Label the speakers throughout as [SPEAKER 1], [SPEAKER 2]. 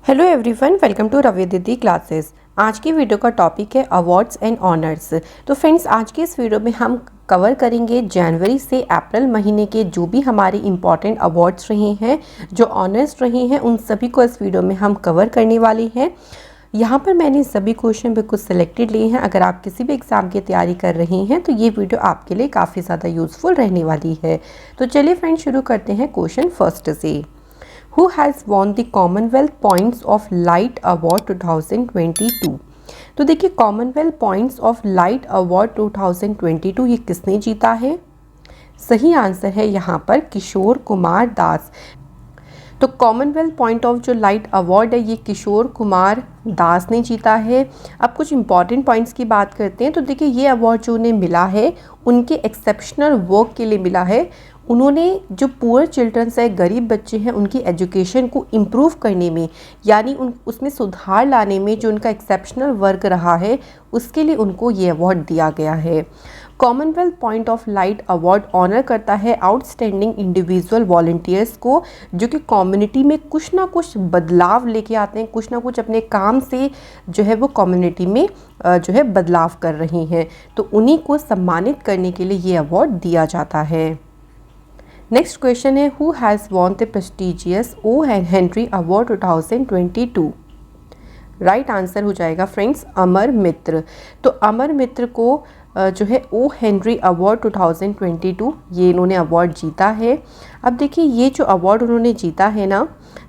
[SPEAKER 1] Hello everyone, welcome to Ravi Didi classes. आज की video का टॉपिक है अवार्ड्स एंड ऑनर्स। तो फ्रेंड्स, आज की इस वीडियो में हम कवर करेंगे जनवरी से अप्रैल महीने के जो भी हमारे इम्पॉर्टेंट अवार्ड्स रहे हैं, जो ऑनर्स रहे हैं, उन सभी को इस वीडियो में हम कवर करने वाले हैं। यहाँ पर मैंने सभी क्वेश्चन बिल्कुल सिलेक्टेड लिए हैं। अगर आप किसी भी एग्ज़ाम की तैयारी कर रहे हैं तो ये वीडियो आपके लिए काफ़ी ज़्यादा यूज़फुल रहने वाली है। तो चलिए फ्रेंड्स, शुरू करते हैं क्वेश्चन फर्स्ट से। Who has won the Commonwealth Points of Light Award 2022? तो देखिए, Commonwealth points of light award 2022 ये किसने जीता है? सही आंसर है यहाँ पर किशोर कुमार दास। तो कॉमनवेल्थ पॉइंट ऑफ जो लाइट अवार्ड है ये किशोर कुमार दास ने जीता है। अब कुछ इंपॉर्टेंट पॉइंट्स की बात करते हैं। तो देखिए, ये अवार्ड जो उन्हें मिला है उनके एक्सेप्शनल वर्क के लिए मिला है। उन्होंने जो पुअर चिल्ड्रंस है, गरीब बच्चे हैं, उनकी एजुकेशन को इम्प्रूव करने में, यानी उसमें सुधार लाने में जो उनका एक्सेप्शनल वर्क रहा है, उसके लिए उनको ये अवार्ड दिया गया है। Commonwealth point of light award honour करता है आउटस्टैंडिंग इंडिविजुअल वॉलंटियर्स को, जो कि कम्युनिटी में कुछ ना कुछ बदलाव लेके आते हैं, कुछ ना कुछ अपने काम से जो है वो कम्युनिटी में जो है बदलाव कर रही हैं। तो उन्हीं को सम्मानित करने के लिए ये अवार्ड दिया जाता है। नेक्स्ट क्वेश्चन है, who has won the prestigious O Henry award 2022? Right answer हो जाएगा फ्रेंड्स अमर मित्र। तो अमर मित्र को जो है ओ हेनरी अवार्ड 2022 ये इन्होंने अवार्ड जीता है। अब देखिए, ये जो अवार्ड उन्होंने जीता है ना,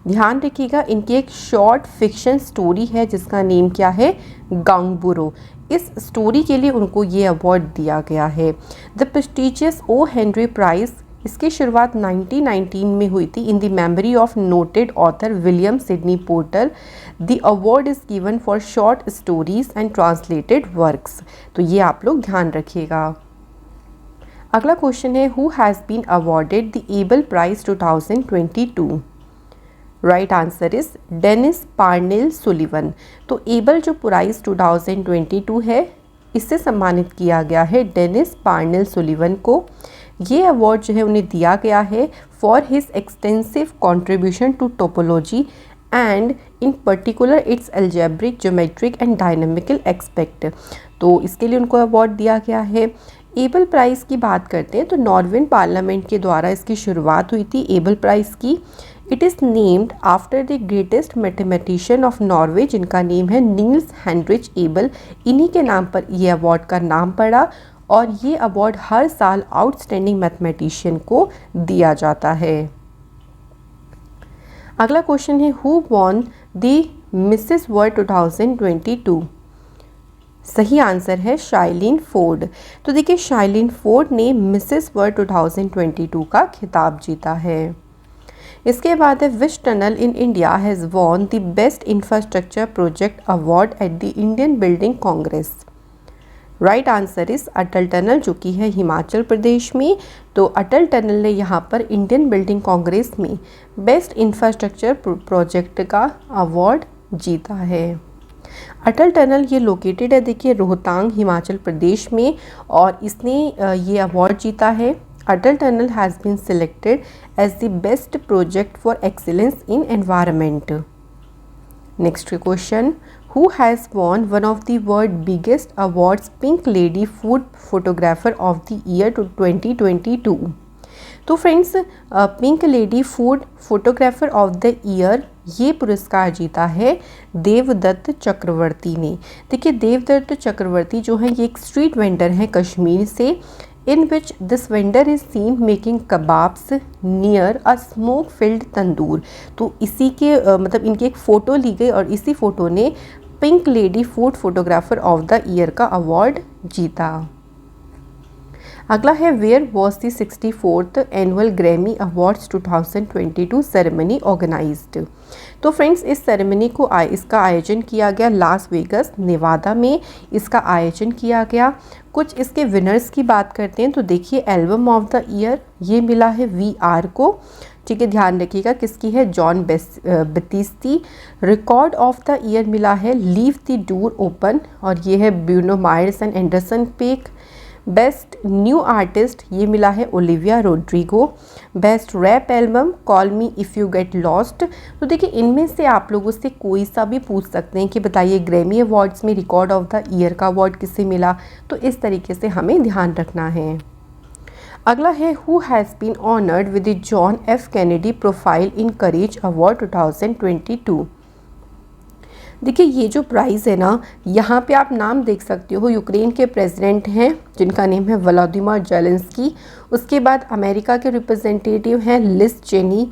[SPEAKER 1] ध्यान रखिएगा, इनकी एक शॉर्ट फिक्शन स्टोरी है जिसका नेम क्या है, गांगबुरो। इस स्टोरी के लिए उनको ये अवार्ड दिया गया है। The prestigious O Henry prize, इसकी शुरुआत 1919 में हुई थी in the memory of noted author William Sydney Porter. The award is given for short stories and translated works. तो ये आप लोग ध्यान रखिएगा। अगला क्वेश्चन है, who has been awarded the Abel prize 2022? Right answer is Dennis Parnell Sullivan. तो Abel जो प्राइज 2022 है, इससे सम्मानित किया गया है डेनिस पार्नेल सुलिवन को। ये अवार्ड जो है उन्हें दिया गया है for his extensive contribution to topology and in particular its algebraic, geometric and dynamical expect. तो इसके लिए उनको अवार्ड दिया गया है। एबल प्राइज़ की बात करते हैं तो नॉर्वेन पार्लियामेंट के द्वारा इसकी शुरुआत हुई थी एबल प्राइज़ की। It is named after the greatest mathematician of Norway, जिनका नेम है नील्स हेनरिच एबल। इन्हीं के नाम पर यह अवार्ड का नाम पड़ा और ये अवार्ड हर साल आउटस्टैंडिंग मैथमेटिशियन को दिया जाता है। अगला क्वेश्चन है, who won the Mrs World 2022? सही आंसर है शाइलिन फोर्ड। तो देखिए, शाइलिन फोर्ड ने मिसेस वर्ल्ड 2022 का खिताब जीता है। इसके बाद है, which tunnel in India has won the best infrastructure project award at the Indian building congress? Right answer is Atal tunnel, जो कि है हिमाचल प्रदेश में। तो अटल टनल ने यहाँ पर इंडियन बिल्डिंग कांग्रेस में बेस्ट इंफ्रास्ट्रक्चर प्रोजेक्ट का अवार्ड जीता है। अटल टनल ये लोकेटेड है, देखिए, रोहतांग हिमाचल प्रदेश में, और इसने ये अवार्ड जीता है। Atal tunnel has been selected as the best project for excellence in environment. Next question, who has won one of the world biggest awards, Pink Lady Food Photographer of the Year 2022? तो friends, pink lady food photographer of the year ये पुरस्कार जीता है देवदत्त चक्रवर्ती ने। देखिए, देवदत्त चक्रवर्ती जो है ये एक स्ट्रीट वेंडर हैं कश्मीर से, in which this vendor is seen making kebabs near a smoke filled तंदूर। तो इसी के मतलब इनकी एक फ़ोटो ली गई और इसी फ़ोटो ने pink lady food photographer of the year का अवार्ड जीता। अगला है, where was the 64th annual Grammy awards 2022 ceremony organised? तो फ्रेंड्स, इस सेरेमनी को इसका आयोजन किया गया लास वेगस नेवादा में, इसका आयोजन किया गया। कुछ इसके विनर्स की बात करते हैं तो देखिए, एल्बम ऑफ द ईयर ये मिला है VR को, ठीक है, ध्यान रखिएगा किसकी है, Jon Batiste. Record of the year मिला है लीव द डोर ओपन, और ये है Bruno Mars and Anderson Paak. Best new artist ये मिला है Olivia Rodrigo. Best rap album call me if you get lost. तो देखिए इनमें से आप लोगों से कोई सा भी पूछ सकते हैं कि बताइए ग्रैमी अवार्ड्स में रिकॉर्ड ऑफ द ईयर का अवार्ड किसे मिला, तो इस तरीके से हमें ध्यान रखना है। अगला है who has been honoured with the John F Kennedy profile in courage award 2022। देखिए ये जो प्राइज़ है ना, यहाँ पे आप नाम देख सकते हो, यूक्रेन के प्रेसिडेंट हैं जिनका नेम है व्लादिमीर जेलेंस्की। उसके बाद अमेरिका के रिप्रेजेंटेटिव हैं Liz Cheney.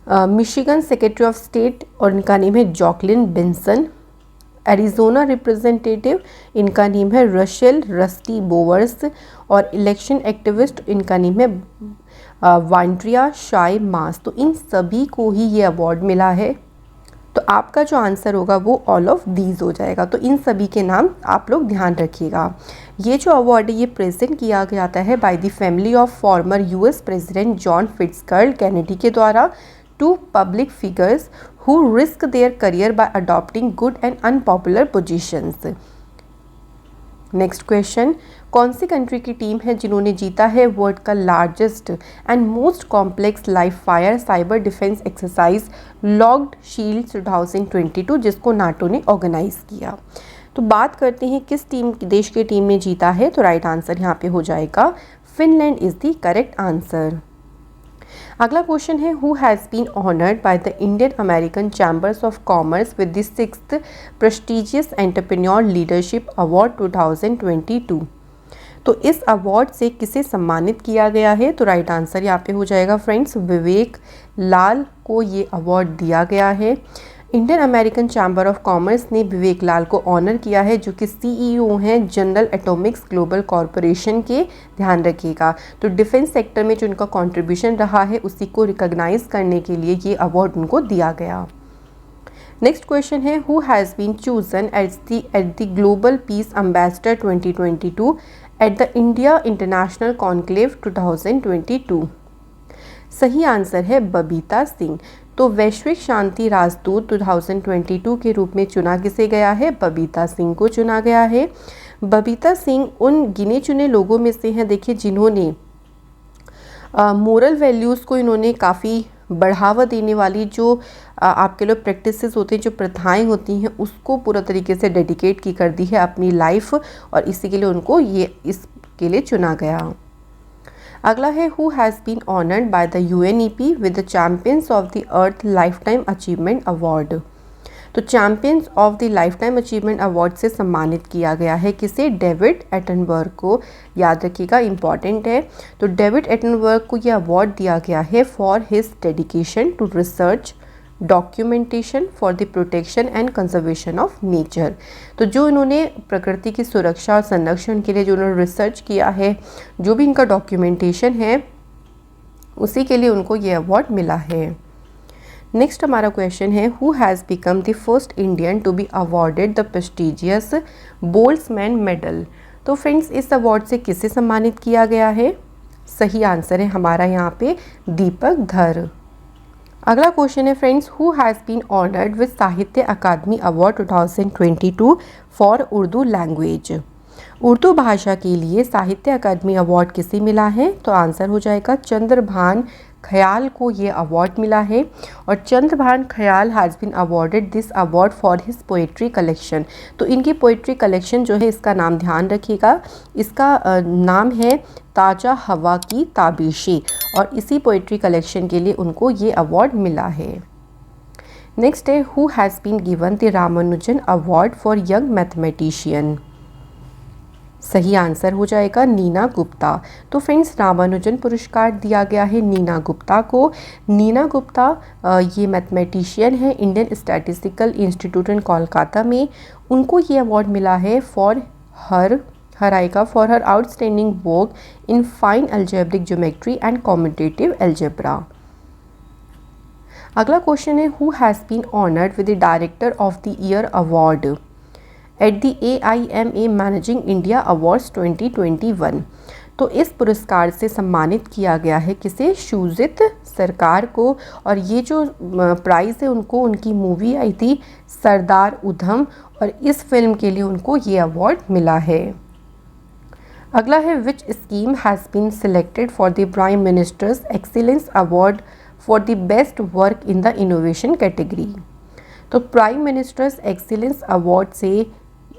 [SPEAKER 1] Michigan secretary of state और इनका नेम है जॉकलिन बेंसन। एरिजोना रिप्रेजेंटेटिव इनका नेम है रशेल रस्टी बोवर्स। और इलेक्शन एक्टिविस्ट इनका नेम है वांड्रिया शाई मास। तो इन सभी को ही ये अवार्ड मिला है। तो आपका जो आंसर होगा वो ऑल ऑफ दीज हो जाएगा। तो इन सभी के नाम आप लोग ध्यान रखिएगा। ये जो अवार्ड है ये प्रेजेंट किया जाता है by the family of former US president John Fitzgerald Kennedy के द्वारा to public figures who risk their career by adopting good and unpopular positions. Next question, कौन सी कंट्री की टीम है जिन्होंने जीता है वर्ल्ड का largest and most complex live fire cyber defence exercise locked shield 2022 जिसको नाटो ने ऑर्गेनाइज किया। तो बात करते हैं किस देश की टीम ने जीता है। तो राइट आंसर यहाँ पे हो जाएगा Finland is the correct answer. अगला क्वेश्चन है who has been honoured by the Indian American chambers of commerce with the 6th prestigious entrepreneur leadership award 2022। तो इस अवार्ड से किसे सम्मानित किया गया है। तो राइट आंसर यहाँ पे हो जाएगा फ्रेंड्स विवेक लाल को ये अवार्ड दिया गया है। Indian American chamber of commerce ने विवेक लाल को ऑनर किया है जो कि सीईओ हैं जनरल एटॉमिक्स ग्लोबल कॉरपोरेशन के। ध्यान रखिएगा, तो डिफेंस सेक्टर में जो उनका कंट्रीब्यूशन रहा है उसी को रिकॉग्नाइज करने के लिए ये अवार्ड उनको दिया गया। नेक्स्ट क्वेश्चन है who has been chosen at the global peace ambassador 2022 at the India international conclave 2022। सही आंसर है बबीता सिंह। तो वैश्विक शांति राजदूत 2022 के रूप में चुना किसे गया है, बबीता सिंह को चुना गया है। बबीता सिंह उन गिने चुने लोगों में से हैं देखिए जिन्होंने मोरल वैल्यूज़ को इन्होंने काफ़ी बढ़ावा देने वाली जो आपके लोग प्रैक्टिसेस होते हैं, जो प्रथाएं होती हैं, उसको पूरा तरीके से डेडिकेट की कर दी है अपनी लाइफ, और इसी के लिए उनको ये इसके लिए चुना गया। अगला है who has been honoured by the UNEP with the champions of the earth lifetime achievement award. तो champions of the lifetime achievement award से सम्मानित किया गया है किसे, डेविड एटनबर्ग को। याद रखिएगा इंपॉर्टेंट है। तो डेविड एटनबर्ग को यह अवार्ड दिया गया है for his dedication to research documentation for the protection and conservation of nature. तो जो इन्होंने प्रकृति की सुरक्षा और संरक्षण के लिए जो उन्होंने रिसर्च किया है, जो भी इनका डॉक्यूमेंटेशन है, उसी के लिए उनको ये अवार्ड मिला है। नेक्स्ट हमारा क्वेश्चन है who has become the first Indian to be awarded the prestigious Boltzmann medal. तो फ्रेंड्स इस अवार्ड से किसे सम्मानित किया गया है। सही आंसर है हमारा यहाँ पे दीपक धर। अगला क्वेश्चन है friends who has been honoured with Sahitya Akademi award 2022 for Urdu language. Urdu भाषा के लिए साहित्य अकादमी अवार्ड किसे मिला है। तो आंसर हो जाएगा चंद्रभान ख्याल को ये अवार्ड मिला है। और Chandrabhan Khayal has been awarded this award for his poetry collection. तो इनकी पोइट्री कलेक्शन जो है इसका नाम ध्यान रखिएगा, इसका नाम है ताज़ा हवा की ताबिशी, और इसी पोइट्री कलेक्शन के लिए उनको ये अवार्ड मिला है। नेक्स्ट है who has been given the Ramanujan award for young mathematician. सही आंसर हो जाएगा नीना गुप्ता। तो फ्रेंड्स रामानुजन पुरस्कार दिया गया है नीना गुप्ता को। नीना गुप्ता ये मैथमेटिशियन है Indian statistical institute in Kolkata में। उनको ये अवार्ड मिला है for her outstanding work in fine algebraic geometry and commutative algebra. अगला क्वेश्चन है who has been honoured with the director of the year award at the AIMA managing India awards 2021। तो इस पुरस्कार से सम्मानित किया गया है किसे, शुजित सरकार को। और ये जो प्राइज़ है उनको उनकी मूवी आई थी सरदार उधम, और इस फिल्म के लिए उनको ये अवार्ड मिला है। अगला है which scheme has been selected for the prime minister's excellence award for the best work in the innovation category. तो प्राइम मिनिस्टर्स एक्सीलेंस अवार्ड से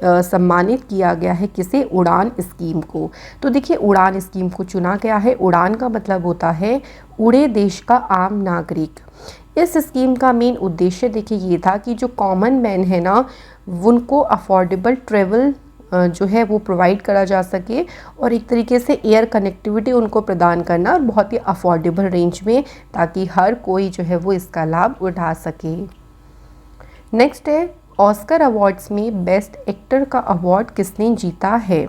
[SPEAKER 1] सम्मानित किया गया है किसे? उड़ान स्कीम को। तो देखिए उड़ान स्कीम को चुना गया है। उड़ान का मतलब होता है उड़े देश का आम नागरिक। इस स्कीम का मेन उद्देश्य देखिए ये था कि जो कॉमन मैन है ना, उनको अफोर्डेबल ट्रेवल जो है वो प्रोवाइड करा जा सके और एक तरीके से एयर कनेक्टिविटी उनको प्रदान करना और बहुत ही अफोर्डेबल रेंज में, ताकि हर कोई जो है वो इसका लाभ उठा सके। नेक्स्ट है ऑस्कर अवार्ड्स में बेस्ट एक्टर का अवार्ड किसने जीता है?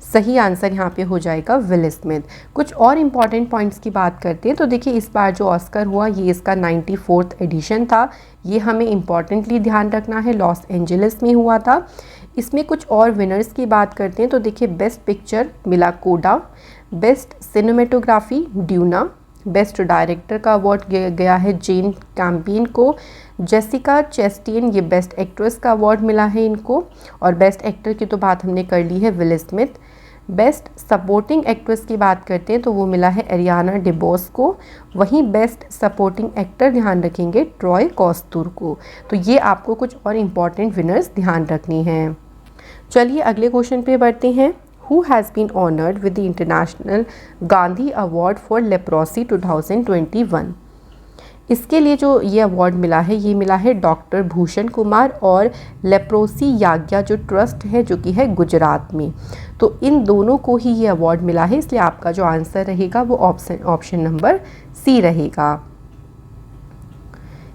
[SPEAKER 1] सही आंसर यहाँ पे हो जाएगा विल स्मिथ। कुछ और इम्पॉर्टेंट पॉइंट्स की बात करते हैं तो देखिए इस बार जो ऑस्कर हुआ ये इसका 94th एडिशन था। ये हमें इम्पॉर्टेंटली ध्यान रखना है, लॉस एंजलिस में हुआ था। इसमें कुछ और विनर्स की बात करते हैं तो देखिए बेस्ट पिक्चर मिला कोडा, best cinematography Dunant, best director का अवार्ड गया है जेन कैम्पियन को, जेसिका चेस्टेन ये बेस्ट एक्ट्रेस का अवार्ड मिला है इनको, और बेस्ट एक्टर की तो बात हमने कर ली है will Smith. Best supporting actress की बात करते हैं तो वो मिला है एरियाना डिबोस को। वहीं बेस्ट सपोर्टिंग एक्टर ध्यान रखेंगे ट्रॉय कॉस्तूर को। तो ये आपको कुछ और इम्पॉर्टेंट विनर्स ध्यान रखनी हैं। चलिए अगले क्वेश्चन पे बढ़ते हैं। Who has been honored with the International Gandhi Award for Leprosy 2021? इसके लिए जो ये अवार्ड मिला है ये मिला है डॉक्टर भूषण कुमार और लेप्रोसी याज्ञा जो ट्रस्ट है जो कि है गुजरात में। तो इन दोनों को ही ये अवार्ड मिला है, इसलिए आपका जो आंसर रहेगा वो ऑप्शन नंबर सी रहेगा।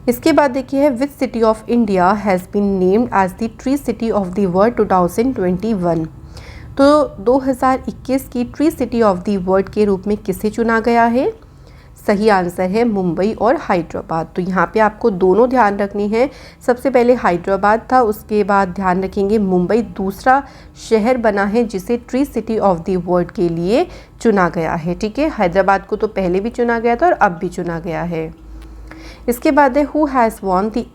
[SPEAKER 1] इसके बाद देखिए which city of India has been named as the tree city of the world 2021। तो 2021 की tree city of the world के रूप में किसे चुना गया है? सही आंसर है मुंबई और हैदराबाद। तो यहाँ पे आपको दोनों ध्यान रखनी है। सबसे पहले हैदराबाद था, उसके बाद ध्यान रखेंगे मुंबई दूसरा शहर बना है जिसे tree city of the world के लिए चुना गया है। ठीक है, हैदराबाद को तो पहले भी चुना गया था और अब भी चुना गया है। इसके बाद है who has won the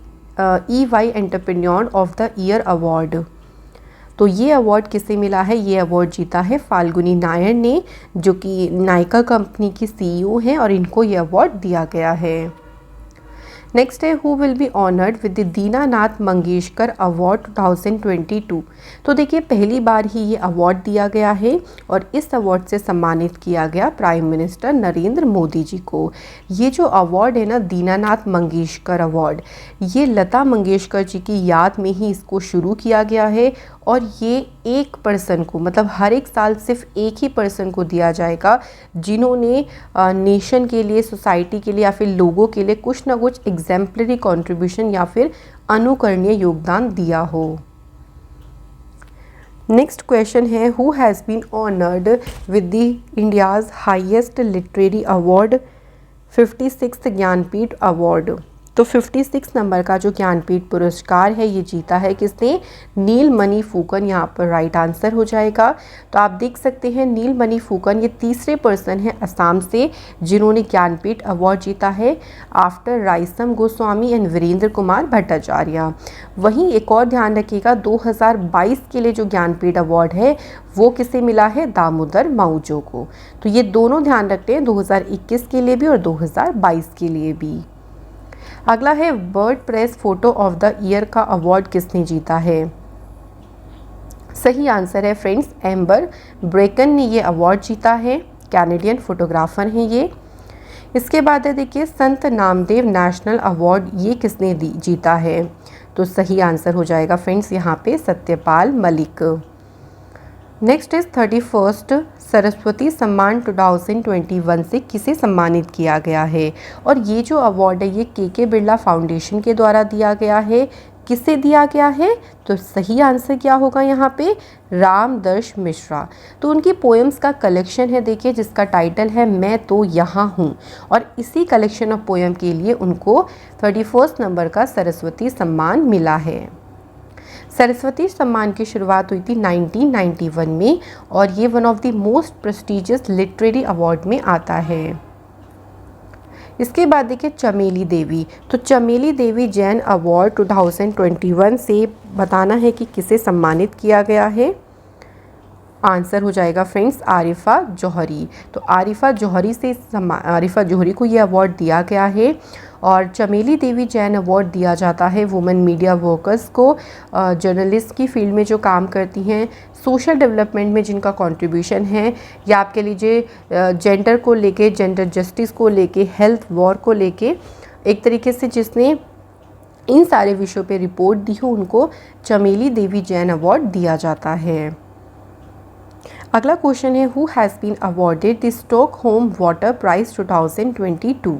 [SPEAKER 1] EY entrepreneur of the year award. तो ये अवार्ड किसे मिला है? ये अवार्ड जीता है फाल्गुनी नायर ने, जो कि नायका कंपनी की CEO हैं और इनको ये अवार्ड दिया गया है। नेक्स्ट है who will be honoured with the Dinanath Mangeshkar award 2022। तो देखिए पहली बार ही ये अवार्ड दिया गया है और इस अवार्ड से सम्मानित किया गया प्राइम मिनिस्टर नरेंद्र मोदी जी को। ये जो अवार्ड है ना दीनानाथ मंगेशकर अवार्ड, ये लता मंगेशकर जी की याद में ही इसको शुरू किया गया है और ये एक पर्सन को, मतलब हर एक साल सिर्फ एक ही पर्सन को दिया जाएगा जिन्होंने नेशन के लिए, सोसाइटी के लिए या फिर लोगों के लिए कुछ ना कुछ एग्जाम्पलरी कंट्रीब्यूशन या फिर अनुकरणीय योगदान दिया हो। नेक्स्ट क्वेश्चन है who has been honoured with the India's highest literary award 56th Jnanpith award. तो 56 नंबर का जो ज्ञानपीठ पुरस्कार है ये जीता है किसने? नीलमणि फुकन यहाँ पर राइट आंसर हो जाएगा। तो आप देख सकते हैं नीलमणि फुकन ये तीसरे पर्सन है असम से जिन्होंने ज्ञानपीठ अवार्ड जीता है आफ्टर राइसम गोस्वामी एंड वीरेंद्र कुमार भट्टाचार्य। वहीं एक और ध्यान रखिएगा 2022 के लिए जो ज्ञानपीठ अवार्ड है वो किसे मिला है? दामोदर माउजो को। तो ये दोनों ध्यान रखते हैं 2021 के लिए भी और 2022 के लिए भी। अगला है world press photo of the year का अवार्ड किसने जीता है? सही आंसर है फ्रेंड्स एम्बर ब्रेकन ने ये अवार्ड जीता है, कैनेडियन फोटोग्राफर हैं ये। इसके बाद है देखिए संत नामदेव नेशनल अवार्ड, ये किसने जीता है? तो सही आंसर हो जाएगा फ्रेंड्स यहाँ पे Satyapal Malik. Next is 31st Saraswati सम्मान 2021 से किसे सम्मानित किया गया है? और ये जो अवार्ड है ये KK बिरला फाउंडेशन के द्वारा दिया गया है। किसे दिया गया है? तो सही आंसर क्या होगा यहाँ पे? रामदर्श मिश्रा। तो उनकी पोएम्स का कलेक्शन है देखिए जिसका टाइटल है मैं तो यहाँ हूँ, और इसी कलेक्शन ऑफ पोएम के लिए उनको 31st नंबर का सरस्वती सम्मान मिला है। सरस्वती सम्मान की शुरुआत हुई थी 1991 में और ये one of the most prestigious literary award में आता है। इसके बाद देखिए चमेली देवी। तो चमेली देवी जैन अवार्ड 2021 से बताना है कि किसे सम्मानित किया गया है। आंसर हो जाएगा फ्रेंड्स आरिफा जौहरी। तो आरिफा जौहरी को ये अवार्ड दिया गया है। और चमेली देवी जैन अवार्ड दिया जाता है वुमेन मीडिया वर्कर्स को, जर्नलिस्ट की फील्ड में जो काम करती हैं, सोशल डेवलपमेंट में जिनका कंट्रीब्यूशन है, या आप कह लीजिए जेंडर को लेके, जेंडर जस्टिस को लेके, हेल्थ वॉर को लेके, एक तरीके से जिसने इन सारे विषयों पे रिपोर्ट दी हो, उनको चमेली देवी जैन अवार्ड दिया जाता है। अगला क्वेश्चन है who has been awarded the Stockholm water prize 2022।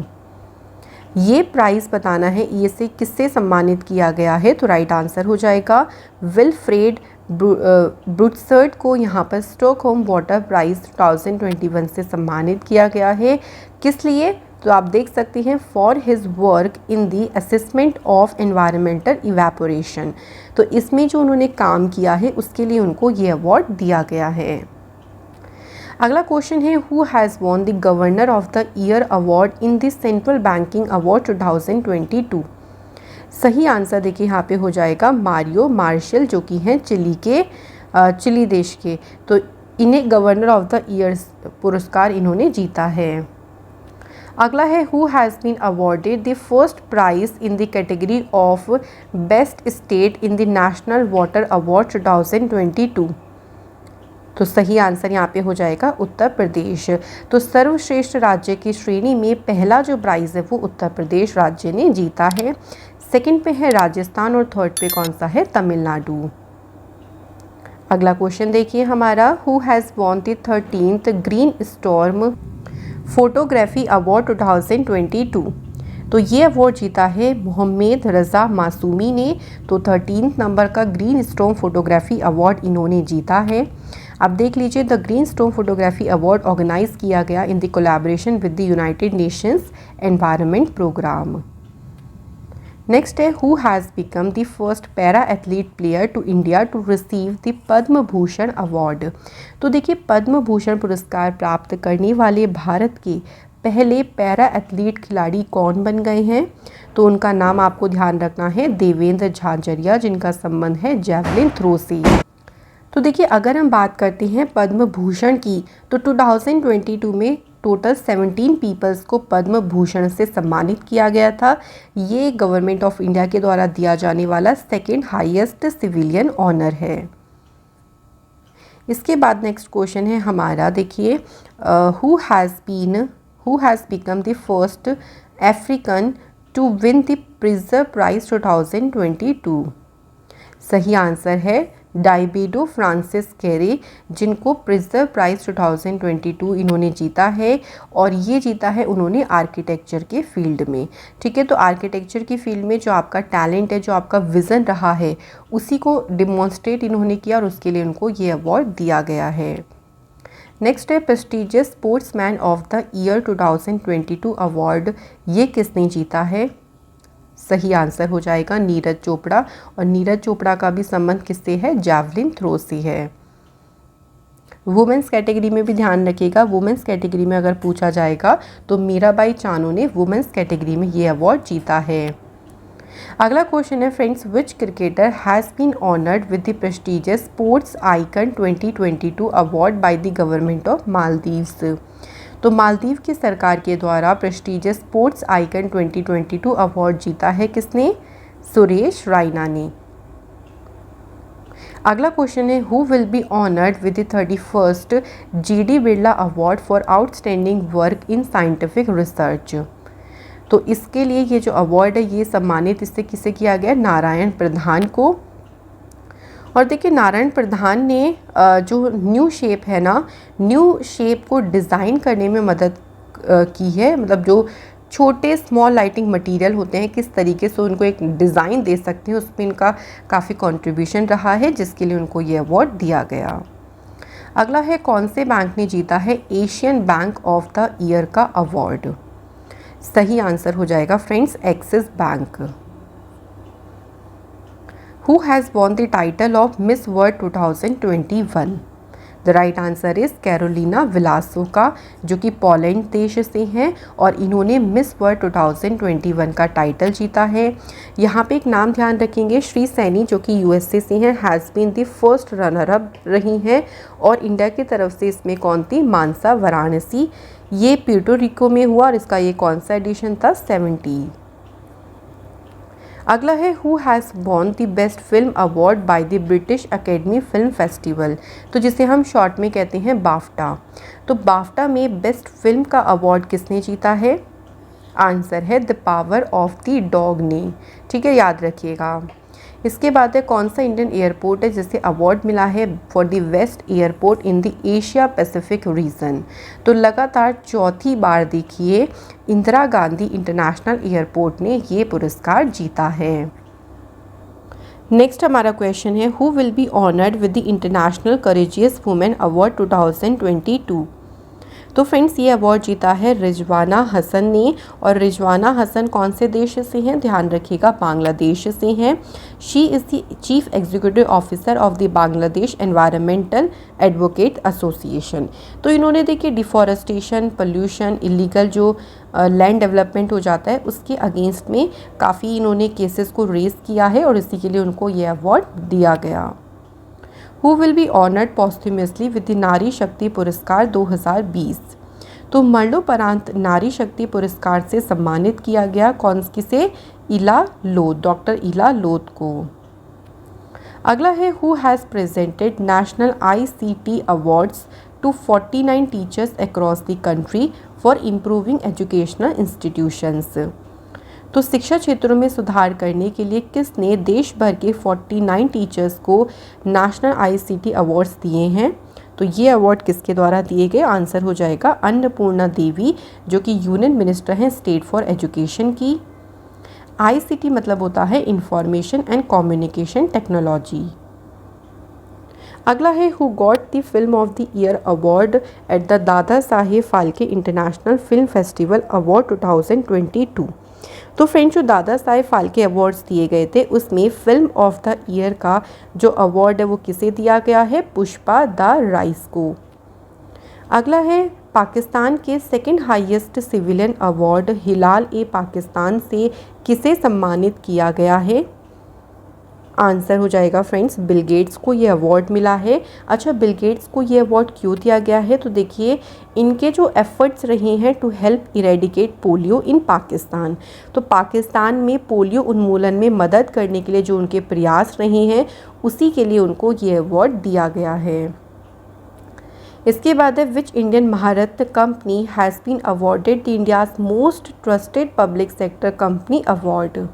[SPEAKER 1] ये प्राइज़ बताना है ये से किससे सम्मानित किया गया है। तो राइट आंसर हो जाएगा विल्फ्रेड ब्रूट्सर्ट को यहाँ पर स्टॉकहोम वाटर प्राइज़ 2021 से सम्मानित किया गया है। किस लिए? तो आप देख सकते हैं for his work in the assessment of environmental evaporation. तो इसमें जो उन्होंने काम किया है उसके लिए उनको ये अवार्ड दिया गया है। अगला क्वेश्चन है who has won the governor of the year award in the central banking award 2022। सही आंसर देखिए यहाँ पे हो जाएगा मारियो मार्शल, जो कि हैं चिली देश के। तो इन्हें गवर्नर ऑफ द ईयर पुरस्कार इन्होंने जीता है। अगला है who has been awarded the first prize in the category of best state in the national water award 2022। तो सही आंसर यहाँ पे हो जाएगा उत्तर प्रदेश। तो सर्वश्रेष्ठ राज्य की श्रेणी में पहला जो प्राइज़ है वो उत्तर प्रदेश राज्य ने जीता है। सेकंड पे है राजस्थान और थर्ड पे कौन सा है? तमिलनाडु। अगला क्वेश्चन देखिए हमारा who has won the 13th green storm photography award 2022। तो ये अवार्ड जीता है मोहम्मद रज़ा मासूमी ने। तो 13 नंबर का ग्रीन स्टॉर्म फोटोग्राफी अवार्ड इन्होंने जीता है। अब देख लीजिए the green storm photography award organize किया गया in the collaboration with the United Nations environment programme. Next है who has become the first para athlete player to India to receive the Padma Bhushan award. तो देखिए पद्म भूषण पुरस्कार प्राप्त करने वाले भारत के पहले पैरा एथलीट खिलाड़ी कौन बन गए हैं? तो उनका नाम आपको ध्यान रखना है देवेंद्र झाझरिया, जिनका संबंध है जैवलिन थ्रो से। तो देखिए अगर हम बात करते हैं पद्म भूषण की, तो 2022 में टोटल 17 पीपल्स को पद्म भूषण से सम्मानित किया गया था। ये गवर्नमेंट ऑफ इंडिया के द्वारा दिया जाने वाला सेकेंड हाईएस्ट सिविलियन ऑनर है। इसके बाद नेक्स्ट क्वेश्चन है हमारा, देखिए who has become the first African to win the Pritzker prize 2022। सही आंसर है डाइबेडो फ्रांसिस कैरे, जिनको प्रिज़र प्राइज़ 2022 इन्होंने जीता है। और ये जीता है उन्होंने आर्किटेक्चर के फील्ड में। ठीक है, तो आर्किटेक्चर की फील्ड में जो आपका टैलेंट है, जो आपका विज़न रहा है, उसी को डिमॉन्स्ट्रेट इन्होंने किया और उसके लिए उनको ये अवार्ड दिया गया है। नेक्स्ट है prestigious sportsman of the year 2022 award, ये किसने जीता है? सही आंसर हो जाएगा नीरज चोपड़ा। और नीरज चोपड़ा का भी संबंध किससे है? जैवलिन थ्रो से है। वुमेंस कैटेगरी में भी ध्यान रखिएगा, वुमेंस कैटेगरी में अगर पूछा जाएगा तो मीराबाई चानू ने वुमेंस कैटेगरी में ये अवार्ड जीता है। अगला क्वेश्चन है friends, which cricketer has been honoured with the prestigious sports icon 2022 award by the government of Maldives. तो मालदीव की सरकार के द्वारा प्रेस्टिजियस स्पोर्ट्स आइकन 2022 अवार्ड जीता है किसने? सुरेश रायना ने। अगला क्वेश्चन है who will be honoured with the 31st GD Birla award for outstanding work in scientific research. तो इसके लिए ये जो अवार्ड है ये सम्मानित इससे किसे किया गया? नारायण प्रधान को। और देखिए नारायण प्रधान ने जो न्यू शेप है ना, न्यू शेप को डिज़ाइन करने में मदद की है। मतलब जो छोटे स्मॉल लाइटिंग मटेरियल होते हैं, किस तरीके से उनको एक डिज़ाइन दे सकते हैं, उसमें इनका काफ़ी कंट्रीब्यूशन रहा है, जिसके लिए उनको ये अवार्ड दिया गया। अगला है कौन से बैंक ने जीता है Asian bank of the year का अवार्ड? सही आंसर हो जाएगा friends Axis bank. Who has won the title of Miss World 2021? The right answer is Karolina Bielawska, जो कि पोलैंड देश से हैं और इन्होंने मिस वर्ल्ड 2021 का टाइटल जीता है। यहाँ पे एक नाम ध्यान रखेंगे, श्री सैनी जो कि यूएसए से हैं, has been the first runner up रही हैं। और इंडिया की तरफ से इसमें कौन थी? मानसा वाराणसी। ये प्यूर्टो रिको में हुआ और इसका ये कौन सा एडिशन था? 70। अगला है who has won the best film award by the British academy film festival, तो जिसे हम शॉर्ट में कहते हैं बाफ्टा। तो बाफ्टा में बेस्ट फिल्म का अवार्ड किसने जीता है? आंसर है the power of the dog ने। ठीक है, याद रखिएगा। इसके बाद है कौन सा इंडियन एयरपोर्ट है जिसे अवार्ड मिला है for the best airport in the Asia Pacific region. तो लगातार चौथी बार देखिए इंदिरा गांधी इंटरनेशनल एयरपोर्ट ने ये पुरस्कार जीता है। नेक्स्ट हमारा क्वेश्चन है who will be honoured with the international courageous women award 2022। तो फ्रेंड्स ये अवार्ड जीता है रिजवाना हसन ने। और रिजवाना हसन कौन से देश से हैं? ध्यान रखिएगा, बांग्लादेश से हैं। She is the chief executive officer of the Bangladesh environmental advocate association. तो इन्होंने देखिए डिफॉरेस्टेशन, पोल्यूशन, इलीगल जो लैंड डेवलपमेंट हो जाता है उसके अगेंस्ट में काफ़ी इन्होंने केसेस को रेज किया है और इसी के लिए उनको ये अवार्ड दिया गया। Who will be honoured posthumously with the नारी शक्ति पुरस्कार 2020। तो मरणोपरांत नारी शक्ति पुरस्कार से सम्मानित किया गया किसे? इला लोथ, डॉक्टर इला लोथ को। अगला है who has presented national ICT awards to 49 teachers across the country for improving educational institutions. तो शिक्षा क्षेत्रों में सुधार करने के लिए किसने देश भर के 49 टीचर्स को नेशनल ICT अवार्ड्स दिए हैं? तो ये अवार्ड किसके द्वारा दिए गए? आंसर हो जाएगा अन्नपूर्णा देवी, जो कि यूनियन मिनिस्टर हैं स्टेट फॉर एजुकेशन की। ICT मतलब होता है इंफॉर्मेशन एंड कम्युनिकेशन टेक्नोलॉजी। अगला है who got the film of the year award at the Dada Saheb Phalke international film festival award 2022। तो फ्रेंड्स जो दादा साहेब फाल्के अवार्ड्स दिए गए थे उसमें फिल्म ऑफ द ईयर का जो अवार्ड है वो किसे दिया गया है? पुष्पा द राइस को। अगला है पाकिस्तान के सेकंड हाईएस्ट सिविलियन अवार्ड हिलाल ए पाकिस्तान से किसे सम्मानित किया गया है? आंसर हो जाएगा फ्रेंड्स बिल गेट्स को ये अवार्ड मिला है। अच्छा, बिल गेट्स को ये अवार्ड क्यों दिया गया है? तो देखिए इनके जो एफर्ट्स रहे हैं टू हेल्प इरेडिकेट पोलियो इन पाकिस्तान। तो पाकिस्तान में पोलियो उन्मूलन में मदद करने के लिए जो उनके प्रयास रहे हैं उसी के लिए उनको ये अवार्ड दिया गया है। इसके बाद है which Indian Maharatna company has been awarded the India's most trusted public sector company award.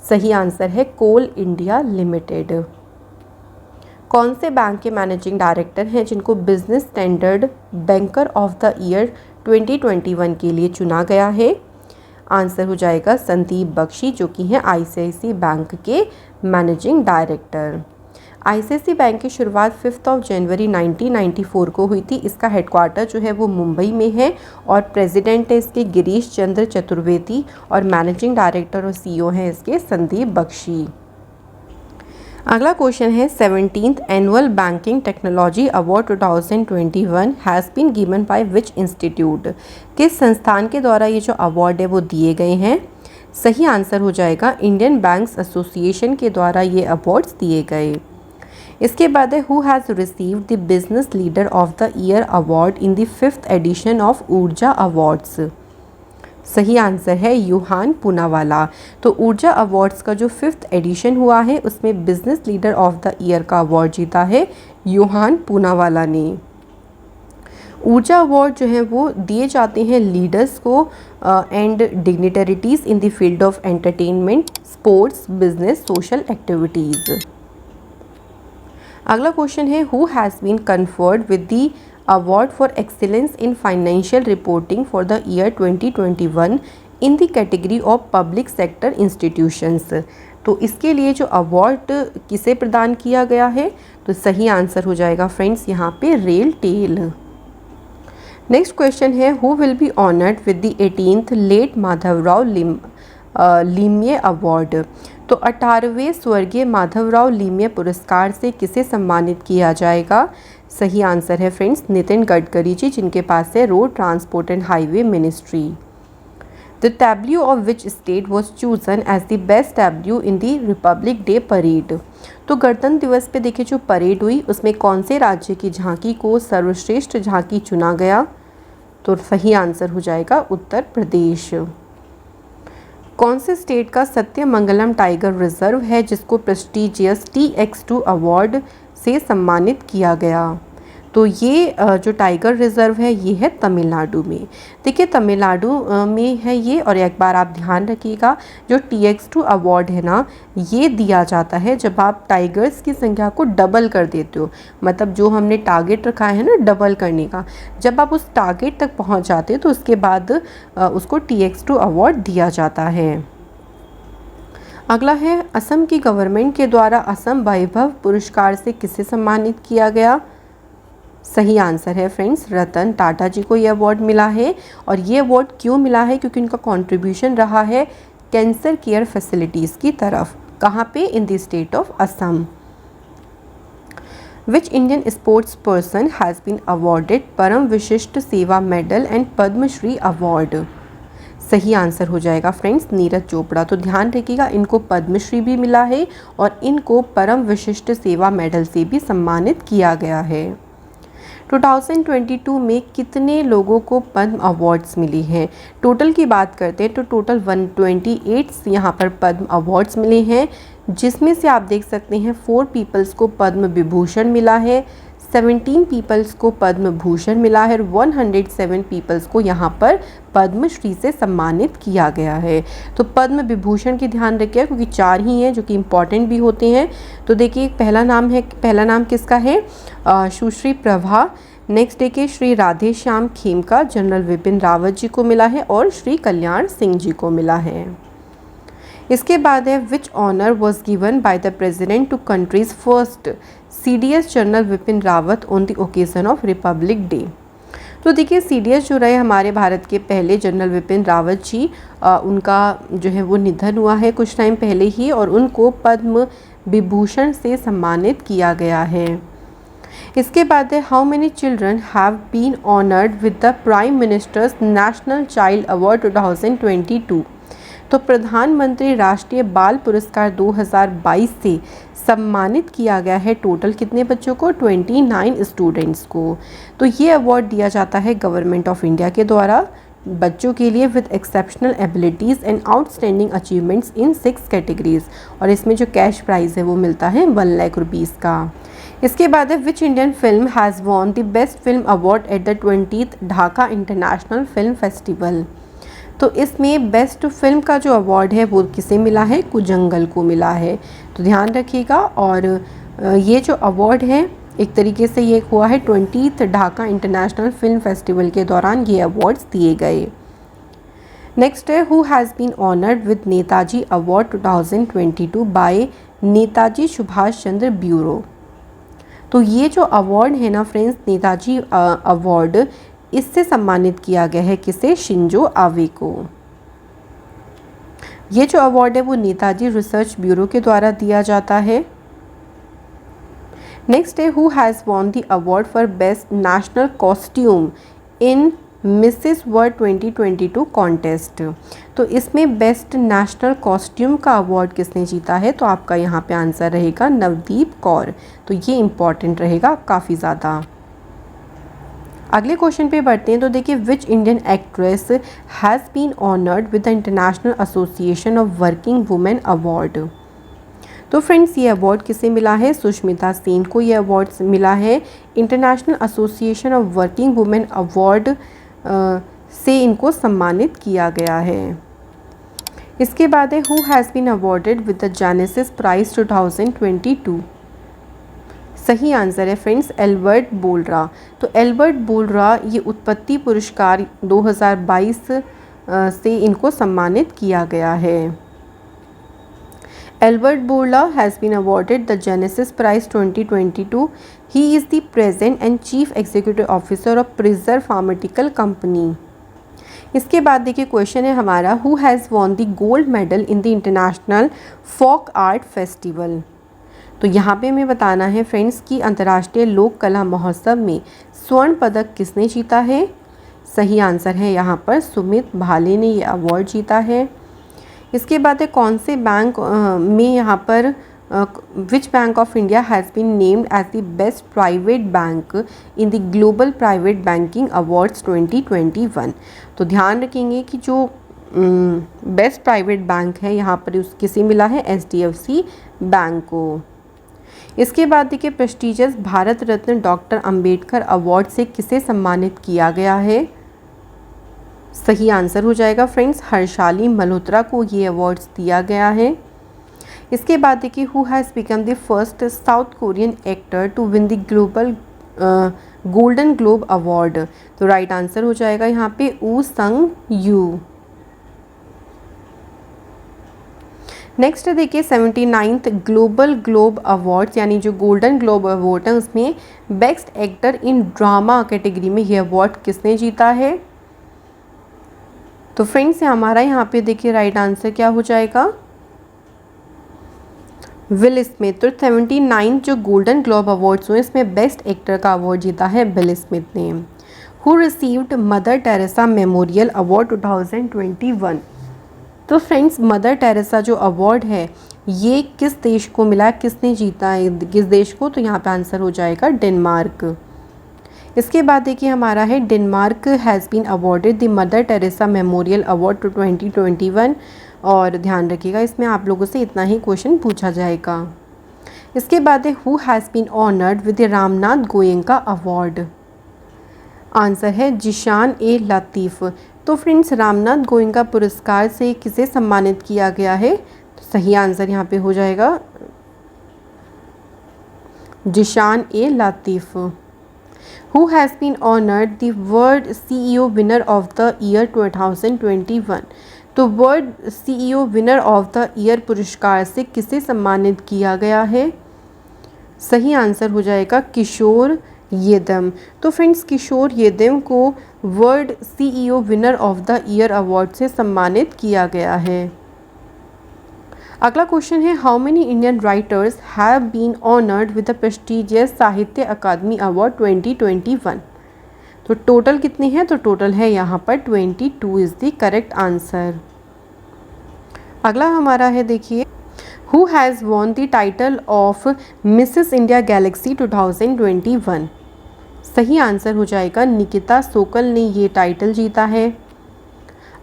[SPEAKER 1] सही आंसर है कोल इंडिया लिमिटेड। कौन से बैंक के मैनेजिंग डायरेक्टर हैं जिनको business standard banker of the year 2021 के लिए चुना गया है? आंसर हो जाएगा संदीप बख्शी, जो कि हैं ICICI बैंक के मैनेजिंग डायरेक्टर। ICICI बैंक की शुरुआत 5 जनवरी 1994 को हुई थी। इसका हेडक्वार्टर जो है वो मुंबई में है और प्रेसिडेंट है इसके गिरीश चंद्र चतुर्वेदी और मैनेजिंग डायरेक्टर और CEO हैं इसके संदीप बख्शी। अगला क्वेश्चन है 17th annual banking technology award 2021 has been given by which institute. किस संस्थान के द्वारा ये जो अवार्ड है वो दिए गए हैं? सही आंसर हो जाएगा इंडियन बैंक्स एसोसिएशन के द्वारा ये अवार्ड्स दिए गए। इसके बाद है who has received the business leader of the year award in the 5th edition of Urja awards. सही आंसर है यूहान पूनावाला। तो ऊर्जा अवार्ड्स का जो 5th एडिशन हुआ है उसमें business leader of the year का अवार्ड जीता है यूहान पूनावाला ने। ऊर्जा अवार्ड जो है वो दिए जाते हैं लीडर्स को and dignitaries in the field of entertainment, sports, business, social activities. अगला क्वेश्चन है who has been conferred with the award for excellence in financial reporting for the year 2021 in the category of public sector institutions. तो इसके लिए जो award किसे प्रदान किया गया है? तो सही आंसर हो जाएगा फ्रेंड्स यहाँ पे रेल टेल। नेक्स्ट क्वेश्चन है who will be honoured with the 18th late Madhavrao Limaye award. तो 18वें स्वर्गीय माधवराव लिम्ये पुरस्कार से किसे सम्मानित किया जाएगा? सही आंसर है फ्रेंड्स नितिन गडकरी जी, जिनके पास है road transport and highway ministry. The tableau of which state was chosen as the best tableau in the Republic Day parade. तो गणतंत्र दिवस पे देखिए जो परेड हुई उसमें कौन से राज्य की झांकी को सर्वश्रेष्ठ झांकी चुना गया? तो सही आंसर हो जाएगा उत्तर प्रदेश। कौन से स्टेट का सत्यमंगलम टाइगर रिजर्व है जिसको प्रेस्टिजियस TX2 अवार्ड से सम्मानित किया गया? तो ये जो टाइगर रिजर्व है ये है तमिलनाडु में। देखिए तमिलनाडु में है ये, और एक बार आप ध्यान रखिएगा जो TX2 अवार्ड है ना, ये दिया जाता है जब आप टाइगर्स की संख्या को डबल कर देते हो। मतलब जो हमने टारगेट रखा है ना डबल करने का, जब आप उस टारगेट तक पहुंच जाते हो तो उसके बाद उसको TX2 अवार्ड दिया जाता है। अगला है असम की गवर्नमेंट के द्वारा असम वैभव पुरस्कार से किसे सम्मानित किया गया? सही आंसर है फ्रेंड्स रतन टाटा जी को ये अवार्ड मिला है। और ये अवार्ड क्यों मिला है? क्योंकि उनका कंट्रीब्यूशन रहा है कैंसर केयर फैसिलिटीज़ की तरफ। कहाँ पे? In the state of Assam. Which Indian sports person has been awarded Param Vishisht Seva medal and Padma Shri award? सही आंसर हो जाएगा फ्रेंड्स नीरज चोपड़ा। तो ध्यान रखिएगा इनको पद्मश्री भी मिला है और इनको परम विशिष्ट सेवा मेडल से भी सम्मानित किया गया है। 2022 में कितने लोगों को पद्म अवार्ड्स मिली हैं? टोटल की बात करते हैं तो टोटल 128 यहाँ पर पद्म अवार्ड्स मिले हैं, जिसमें से आप देख सकते हैं 4 पीपल्स को पद्म विभूषण मिला है, 17 पीपल्स को पद्म भूषण मिला है और 107 पीपल्स को यहाँ पर पद्मश्री से सम्मानित किया गया है। तो पद्म विभूषण की ध्यान रखिए क्योंकि 4 ही हैं जो कि इम्पॉर्टेंट भी होते हैं। तो देखिए पहला नाम किसका है? सुश्री प्रभा। नेक्स्ट देखिए श्री राधे श्याम खेमका जनरल विपिन रावत जी को मिला है और श्री कल्याण सिंह जी को मिला है। इसके बाद है which honour was given by the president to countries first CDS general Bipin Rawat on the occasion of Republic day. तो देखिए CDS जो रहे हमारे भारत के पहले जनरल विपिन रावत जी, उनका जो है वो निधन हुआ है कुछ टाइम पहले ही और उनको पद्म विभूषण से सम्मानित किया गया है। इसके बाद है how many children have been honoured with the prime minister's national child award 2022। तो प्रधानमंत्री राष्ट्रीय बाल पुरस्कार 2022 से सम्मानित किया गया है टोटल कितने बच्चों को? 29 स्टूडेंट्स को। तो ये अवार्ड दिया जाता है गवर्नमेंट ऑफ इंडिया के द्वारा बच्चों के लिए with exceptional abilities and outstanding achievements in 6 categories, और इसमें जो कैश प्राइज़ है वो मिलता है 1 लाख रुपीज़ का। इसके बाद है which Indian film has won the best film award at the 20th Dhaka international film festival. तो इसमें बेस्ट फिल्म का जो अवार्ड है वो किसे मिला है? कुजंगल को मिला है। तो ध्यान रखिएगा। और ये जो अवार्ड है एक तरीके से ये हुआ है 20th Dhaka international film festival के दौरान ये अवार्ड्स दिए गए। नेक्स्ट है who has been honoured with Netaji award 2022 by Netaji Subhash Chandra bureau. तो ये जो अवार्ड है ना फ्रेंड्स नेताजी अवार्ड, इससे सम्मानित किया गया है किसे? शिंजो आबे को। ये जो अवार्ड है वो नेताजी रिसर्च ब्यूरो के द्वारा दिया जाता है। नेक्स्ट है who has won the award for best national costume in Mrs World 2022 contest. तो इसमें बेस्ट नेशनल कॉस्ट्यूम का अवार्ड किसने जीता है? तो आपका यहाँ पे आंसर रहेगा नवदीप कौर। तो ये इम्पॉर्टेंट रहेगा काफ़ी ज़्यादा। अगले क्वेश्चन पे बढ़ते हैं। तो देखिए which Indian actress has been honoured with the international association of working women award. तो फ्रेंड्स ये अवार्ड किसे मिला है? सुष्मिता सेन को ये अवार्ड मिला है। International association of working women award से इनको सम्मानित किया गया है। इसके बाद है who has been awarded with the Genesis prize 2022। सही आंसर है फ्रेंड्स एल्बर्ट बोलरा। तो एल्बर्ट बोलरा ये उत्पत्ति पुरस्कार 2022 से इनको सम्मानित किया गया है। Albert Bourla has been awarded the Genesis prize 2022। He is the present and chief executive officer of Pfizer pharmaceutical company. इसके बाद देखिए क्वेश्चन है हमारा who has won the gold medal in the international folk art festival. तो यहाँ पे हमें बताना है फ्रेंड्स कि अंतर्राष्ट्रीय लोक कला महोत्सव में स्वर्ण पदक किसने जीता है। सही आंसर है यहाँ पर सुमित भाले ने ये अवार्ड जीता है। इसके बाद है कौन से बैंक में यहाँ पर which bank of India has been named as the best private bank in the global private banking awards 2021। तो ध्यान रखेंगे कि जो बेस्ट प्राइवेट बैंक है यहाँ पर उस किसे मिला है, HDFC बैंक को। इसके बाद देखिए prestigious Bharat Ratna doctor Ambedkar award से किसे सम्मानित किया गया है। सही आंसर हो जाएगा फ्रेंड्स हर्षाली मल्होत्रा को ये अवार्ड्स दिया गया है। इसके बाद देखिए who has become the first South Korean actor to win the global golden globe award. तो राइट आंसर हो जाएगा यहाँ पे ऊ संग यू। नेक्स्ट देखिए 79th ग्लोबल ग्लोब अवार्ड्स यानी जो गोल्डन ग्लोब अवार्ड है उसमें best actor in drama category में ये अवार्ड किसने जीता है। तो फ्रेंड्स हमारा यहाँ पे देखिए राइट आंसर क्या हो जाएगा, विल स्मिथ। तो 79 जो गोल्डन ग्लोब अवार्ड्स हुए इसमें बेस्ट एक्टर का अवार्ड जीता है विल स्मिथ ने। Who received mother Teresa memorial award 2021। तो फ्रेंड्स मदर टेरेसा जो अवार्ड है ये किस देश को मिला, किसने जीता है किस देश को, तो यहाँ पे आंसर हो जाएगा डेनमार्क। इसके बाद देखिए हमारा है Denmark has been awarded the Mother Teresa memorial award 2021। और ध्यान रखिएगा इसमें आप लोगों से इतना ही क्वेश्चन पूछा जाएगा। इसके बाद है who has been honoured with the Ramnath Goenka award. Answer है जिशान ए लतीफ़। तो फ्रेंड्स रामनाथ गोयनका पुरस्कार से किसे सम्मानित किया गया है, तो सही आंसर यहाँ पे हो जाएगा Zeeshan A Latif. Who has been honoured the world CEO winner of the year 2021। तो world CEO winner of the year पुरस्कार से किसे सम्मानित किया गया है। सही आंसर हो जाएगा किशोर येदम। तो फ्रेंड्स किशोर येदम को world CEO winner of the year award से सम्मानित किया गया है। अगला क्वेश्चन है how many Indian writers have been honoured with the prestigious Sahitya Akademi award 2021। तो टोटल कितने हैं, तो टोटल है यहाँ पर 22 इज़ द करेक्ट आंसर। अगला हमारा है देखिए who has won the title of Mrs India Galaxy 2021। सही आंसर हो जाएगा निकिता सोकल ने ये टाइटल जीता है।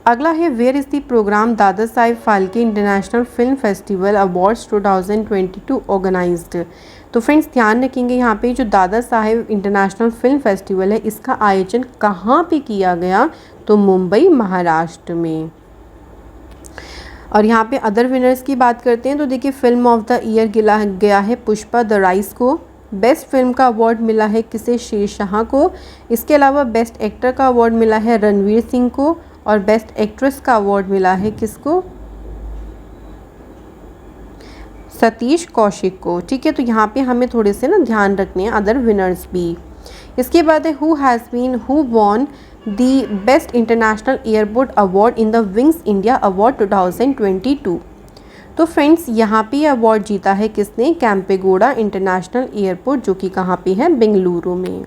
[SPEAKER 1] अगला है where is the programme Dada Saheb Phalke international film festival awards 2022 organized. तो फ्रेंड्स ध्यान रखेंगे यहाँ पे जो Dada Saheb international film festival है इसका आयोजन कहाँ पे किया गया, तो मुंबई महाराष्ट्र में। और यहाँ पे अदर विनर्स की बात करते हैं तो देखिए फिल्म ऑफ द ईयर गया है पुष्पा द राइस को। बेस्ट फिल्म का अवार्ड मिला है किसे, शेरशाह को। इसके अलावा बेस्ट एक्टर का अवार्ड मिला है रणवीर सिंह को और बेस्ट एक्ट्रेस का अवार्ड मिला है किसको, सतीश कौशिक को। ठीक है, तो यहाँ पे हमें थोड़े से ना ध्यान रखने हैं अदर विनर्स भी। इसके बाद है who won the best international airport award in the wings India award 2022। तो फ्रेंड्स यहाँ पे अवार्ड जीता है किसने, कैंपेगौड़ा इंटरनेशनल एयरपोर्ट जो कि कहाँ पे है, बेंगलुरु में।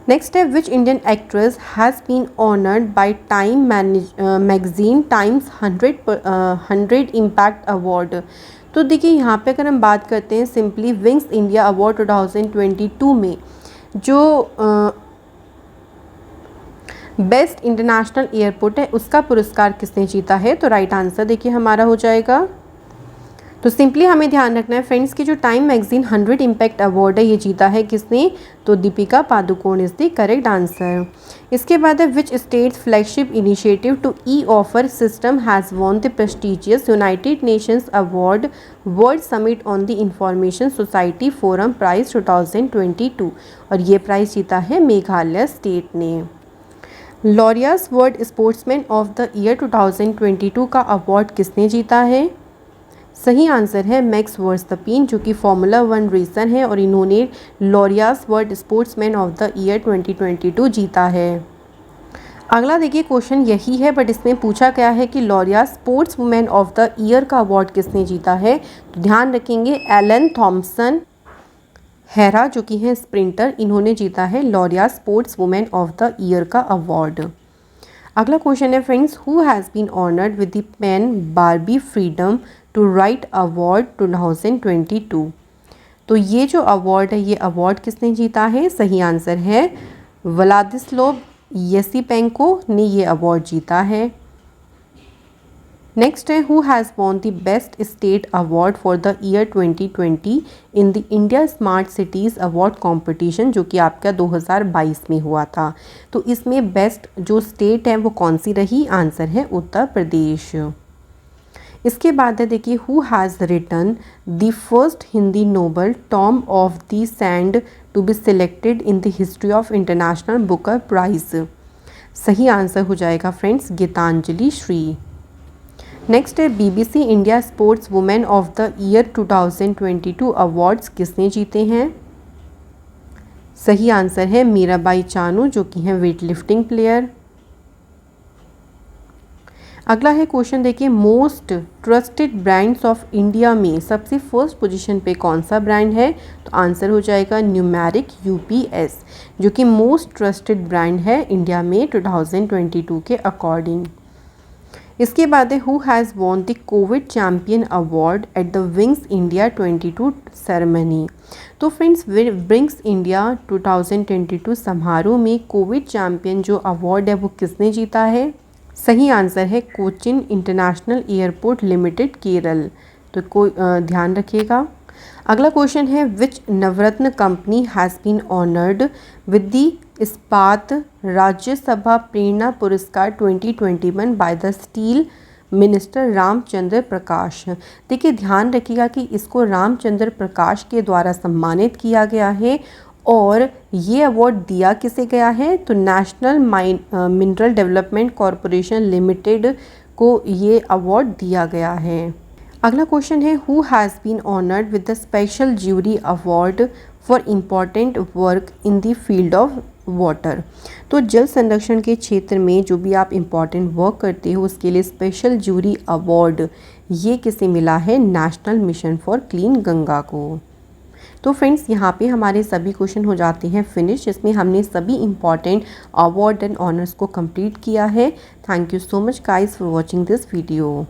[SPEAKER 1] नेक्स्ट है which Indian actress has been honoured by Time magazine Time's 100 impact award. तो देखिए यहाँ पे अगर हम बात करते हैं सिंपली विंग्स इंडिया अवार्ड 2022 में जो बेस्ट इंटरनेशनल एयरपोर्ट है उसका पुरस्कार किसने जीता है, तो राइट आंसर देखिए हमारा हो जाएगा। तो सिंपली हमें ध्यान रखना है फ्रेंड्स कि जो टाइम मैगजीन 100 इम्पैक्ट अवार्ड है ये जीता है किसने, तो Deepika Padukone is the correct answer. इसके बाद है which state's flagship initiative to e offer system has won the prestigious United Nations award world summit on the information society forum prize 2022। और ये प्राइज़ जीता है मेघालय स्टेट ने। Laureus world sportsman of the year 2022 का award किसने जीता है। सही आंसर है मैक्स वर्स्टैपिन जो कि फार्मूला 1 रेसर है और इन्होंने Laureus world sportsman of the year 2022 जीता है। अगला देखिए क्वेश्चन यही है, बट इसमें पूछा गया है कि Laureus sports women of the year का अवार्ड किसने जीता है। तो ध्यान रखेंगे एलन थॉम्पसन हेरा जो कि हैं स्प्रिंटर, इन्होंने जीता है Laureus sports women of the year का अवार्ड। अगला क्वेश्चन है friends, who has been honoured with the PEN Barbey freedom to write award 2022। तो ये जो अवार्ड है, ये अवार्ड किसने जीता है। सही आंसर है व्लादिस्लाव येसीपेंको ने ये अवार्ड जीता है। नेक्स्ट है, who has won the best state award for the year 2020 in the India smart cities award competition, जो कि आपका 2022 में हुआ था। तो इसमें बेस्ट जो स्टेट है वो कौन सी रही। आंसर है उत्तर प्रदेश। इसके बाद है देखिए, who has written the first Hindi novel Tomb of the Sand to be selected in the history of international Booker prize. सही आंसर हो जाएगा फ्रेंड्स गीतांजलि श्री। नेक्स्ट है, BBC India sports women of the year 2022 awards किसने जीते हैं। सही answer है मीराबाई चानू जो कि हैं वेट लिफ्टिंग प्लेयर। अगला है क्वेश्चन देखिए, most trusted brands of India में सबसे फर्स्ट पोजीशन पे कौन सा ब्रांड है। तो आंसर हो जाएगा न्यूमेरिक यूपीएस, जो कि मोस्ट ट्रस्टेड ब्रांड है इंडिया में 2022 के अकॉर्डिंग। इसके बाद है, who has won the Covid champion award at the wings India 22 ceremony. तो फ्रेंड्स विंग्स इंडिया 2022 समारोह में कोविड चैम्पियन जो अवार्ड है वो किसने जीता है। सही आंसर है Cochin international airport limited Kerala. तो कोई ध्यान रखिएगा। अगला क्वेश्चन है, which Navratna company has been honoured with the Ispat Rajbhasha Prerna Puraskar 2021 by the steel minister Ramchandra Prakash. देखिए ध्यान रखिएगा कि इसको रामचंद्र प्रकाश के द्वारा सम्मानित किया गया है और ये अवार्ड दिया किसे गया है। तो national mineral development corporation limited को ये अवार्ड दिया गया है। अगला क्वेश्चन है, who has been honoured with the special jury award for important work in the field of water. तो जल संरक्षण के क्षेत्र में जो भी आप इम्पॉर्टेंट वर्क करते हो उसके लिए स्पेशल ज्यूरी अवार्ड ये किसे मिला है। National mission for clean Ganga को। तो फ्रेंड्स यहाँ पे हमारे सभी क्वेश्चन हो जाते हैं फिनिश, जिसमें हमने सभी इम्पॉर्टेंट अवार्ड एंड ऑनर्स को कंप्लीट किया है। Thank you so much guys for watching this video.